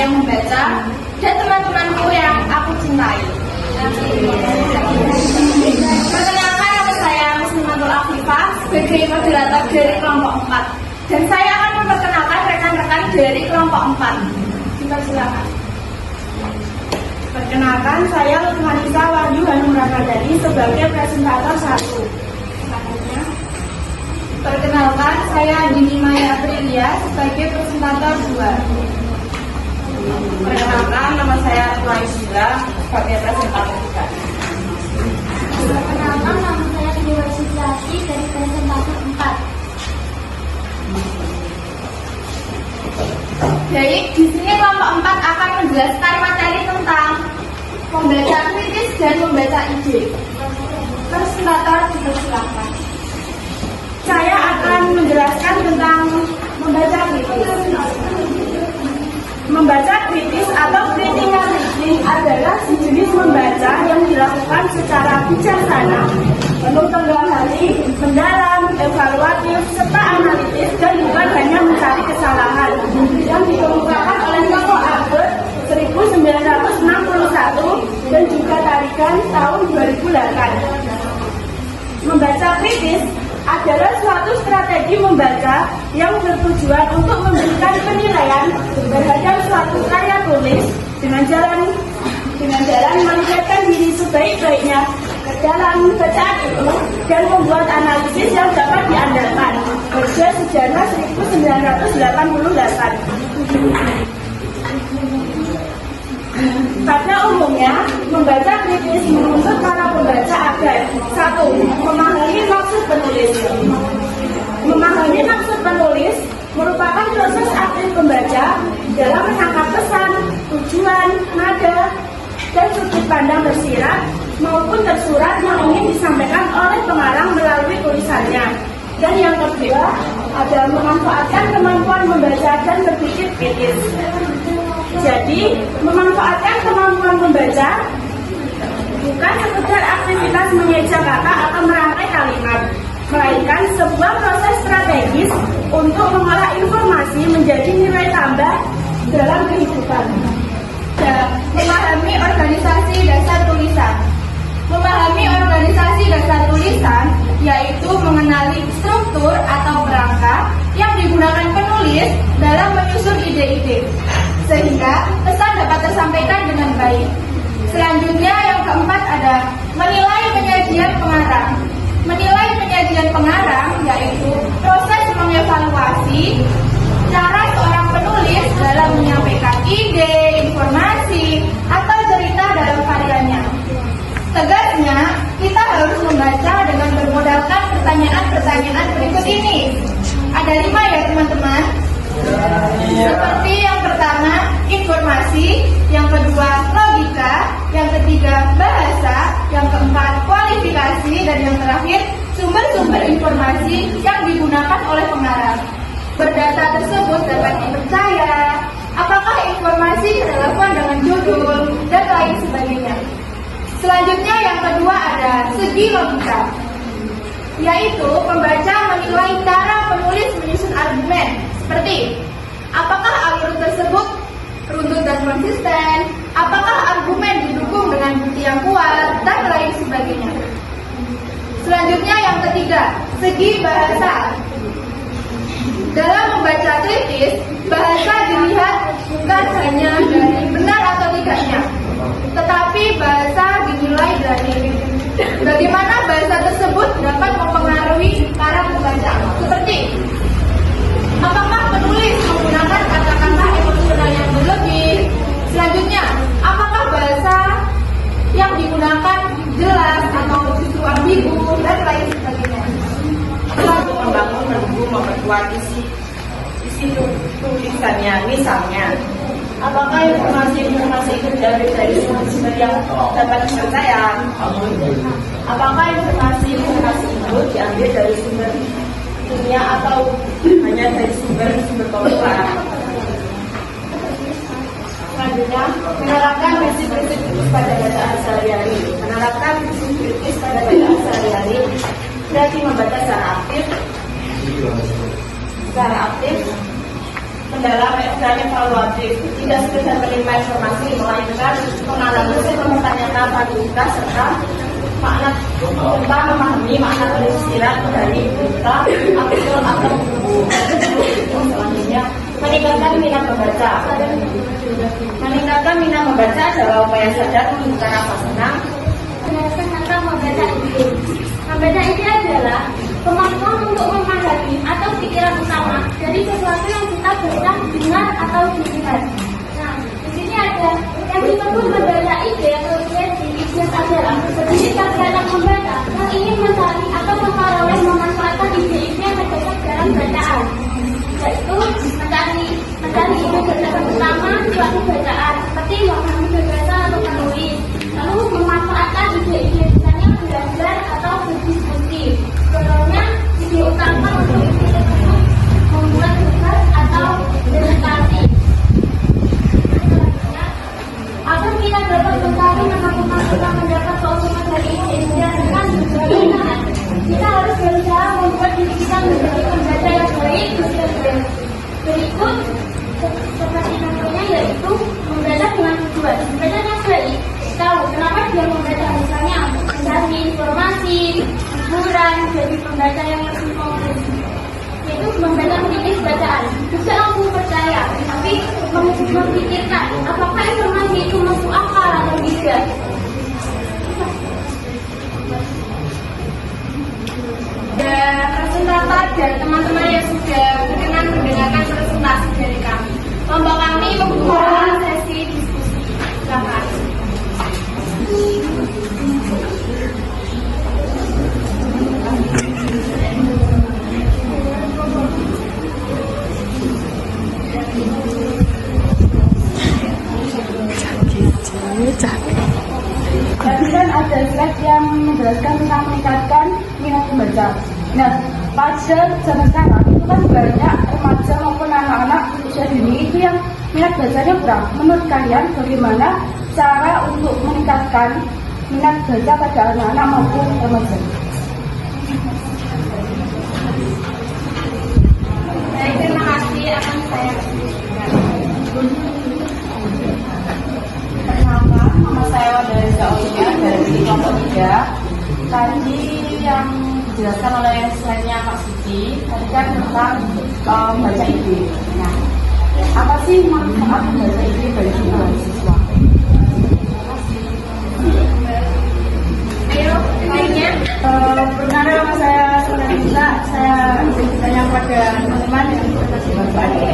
yang membaca, dan teman-temanku yang aku cintai. Perkenalkan, nama saya Muslimatul Afifah sebagai moderator dari kelompok 4. Dan saya akan memperkenalkan rekan-rekan dari kelompok 4. Silakan. Perkenalkan, saya Lutmanisa Wahyu Hanum Ramadhani sebagai presentator 1. Selanjutnya, perkenalkan, saya Dini Maya Aprilia sebagai presentator 2. Perkenalkan, nama saya Laisila sebagai presentator 3. Perkenalkan, nama saya Dewa Sudrati dari presentator 4. Baik, di sini kelompok 4 akan menjelaskan materi tentang membaca kritis dan membaca ide. Presentator dipersilakan. Saya akan menjelaskan tentang membaca kritis. Membaca kritis atau critical reading adalah sejenis membaca yang dilakukan secara bijaksana, penuh tenggang hati, mendalam, evaluatif, serta analitis, dan bukan hanya mencari kesalahan, yang dikemukakan oleh tokoh Albert 1961 dan juga Tarigan tahun 2008. Membaca kritis adalah suatu strategi membaca yang bertujuan untuk memberikan penilaian terhadap suatu karya tulis dengan jalan melibatkan diri sebaik-baiknya ke dalam bacaan itu dan membuat analisis yang dapat diandalkan. Kerja Sejarah 1988. Pada umumnya, membaca kritis menuntut para pembaca agar 1. Memahami maksud penulis. Memahami maksud penulis merupakan proses aktif pembaca dalam menangkap pesan, tujuan, nada, dan sudut pandang tersirat maupun tersurat yang ingin disampaikan oleh pengarang melalui tulisannya. Dan yang kedua adalah memanfaatkan kemampuan membaca dan berpikir kritis. Jadi, memanfaatkan kemampuan membaca bukan sekedar aktivitas mengeja kata atau merangkai kalimat, melainkan sebuah proses strategis untuk mengolah informasi menjadi nilai tambah dalam kehidupan. Memahami organisasi dasar tulisan. Memahami organisasi dasar tulisan yaitu mengenali struktur atau kerangka yang digunakan penulis dalam menyusun ide-ide, sehingga pesan dapat tersampaikan dengan baik. Selanjutnya yang keempat ada menilai penyajian pengarang. Menilai penyajian pengarang yaitu proses mengevaluasi cara seorang penulis dalam menyampaikan ide, informasi, atau cerita dalam karyanya. Tegasnya, kita harus membaca dengan bermodalkan pertanyaan-pertanyaan berikut ini. Ada 5 ya teman-teman? Seperti yang pertama, informasi, yang kedua, logika, yang ketiga, bahasa, yang keempat, kualifikasi, dan yang terakhir, sumber-sumber informasi yang digunakan oleh pengarang. Berdata tersebut dapat dipercaya, apakah informasi relevan dengan judul, dan lain sebagainya. Selanjutnya yang kedua ada segi logika, yaitu pembaca menilai cara penulis menyusun argumen, seperti apakah alur tersebut runtut dan konsisten, apakah argumen didukung dengan bukti yang kuat, dan lain sebagainya. Selanjutnya yang ketiga, segi bahasa. Dalam membaca kritis, bahasa dilihat bukan hanya dari benar atau tidaknya, tetapi bahasa dinilai dari bagaimana bahasa tersebut dapat mempengaruhi para pembaca. Seperti apakah penulis menggunakan kata-kata emosional yang berlebih? Selanjutnya, apakah bahasa yang digunakan jelas atau justru ambigu, dan lain sebagainya. Untuk membangun rembu memperkuat isi tulisannya, misalnya apakah informasi itu dari sumber yang dapat dipercaya? Apakah informasi itu diambil dari sumber ilmiah atau hanya dari sumber populer? Selanjutnya, menerapkan prinsip-prinsip kritis pada bacaan sehari-hari. Menerapkan prinsip kritis pada bacaan sehari-hari berarti membaca secara aktif, mendalam dan evaluatif, tidak sekedar menerima informasi, melainkan menganalisis, mempertanyakan validtas serta makna serta memahami makna tersirat dari berita, artikel atau buku. Selanjutnya, meningkatkan minat membaca. Meningkatkan minat membaca adalah upaya sadar menunjukkan rasa senang. Menjelaskan tentang membaca ide. Membaca ide adalah kemampuan untuk memahami atau pikiran utama dari sesuatu yang kita baca, dengar, atau dilihat. Nah, di sini ada yang disebut membaca ide atau ide adalah ketika kita membaca yang ingin mencari atau memperoleh memanfaatkan ide-ide yang terdapat dalam bacaan, yaitu mencari ide bacaan utama suatu bacaan seperti memahami bahasa atau menulis, lalu memanfaatkan ide-ide misalnya belajar atau berdiskusi. Contohnya, ide utama untuk ide tersebut membuat tugas atau presentasi. Agar kita dapat mencari menemukan kita mendapat keuntungan dari ide-ide dengan berbagai kita harus berusaha membuat diri kita menjadi pembaca yang baik. Berikut seperti contohnya yaitu membaca dengan tujuan. Membaca yang baik, tahu kenapa dia membaca, misalnya mencari informasi, hiburan, jadi pembaca yang lebih fokus. Yaitu membaca kritis bacaan, bisa langsung percaya, tapi memikirkan apakah informasi itu masuk akal atau tidak. Dan presentator dan teman-teman yang sudah berkenan mendengarkan presentasi dari kami. Lomba kami membuka sesi diskusi. Silakan. Tadi kan ada slide yang menjelaskan tentang meningkatkan minat membaca. Nah, pada zaman sekarang itu kan banyak remaja maupun anak-anak usia dini itu yang minat bacanya kurang. Menurut kalian bagaimana cara untuk meningkatkan minat baca pada anak-anak maupun remaja? Baik, terima kasih akan saya Perkenalkan, nama saya dari Zaulia dari kelompok 3. Tadi yang dijelaskan oleh slide-nya Kak Suci, tadi kan tentang membaca ide. Nah, apa sih manfaat membaca ide bagi mahasiswa? ayo lainnya. Benar nama saya Sulanita, saya bertanya pada teman-teman yang masih berbagi.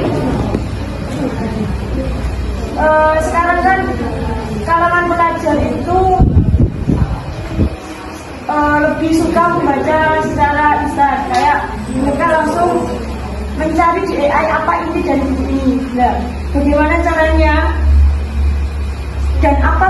Sekarang kan kalangan pelajar itu lebih suka membaca secara instan, kayak mereka langsung mencari di AI apa ini dan ini. Nah, bagaimana caranya dan apa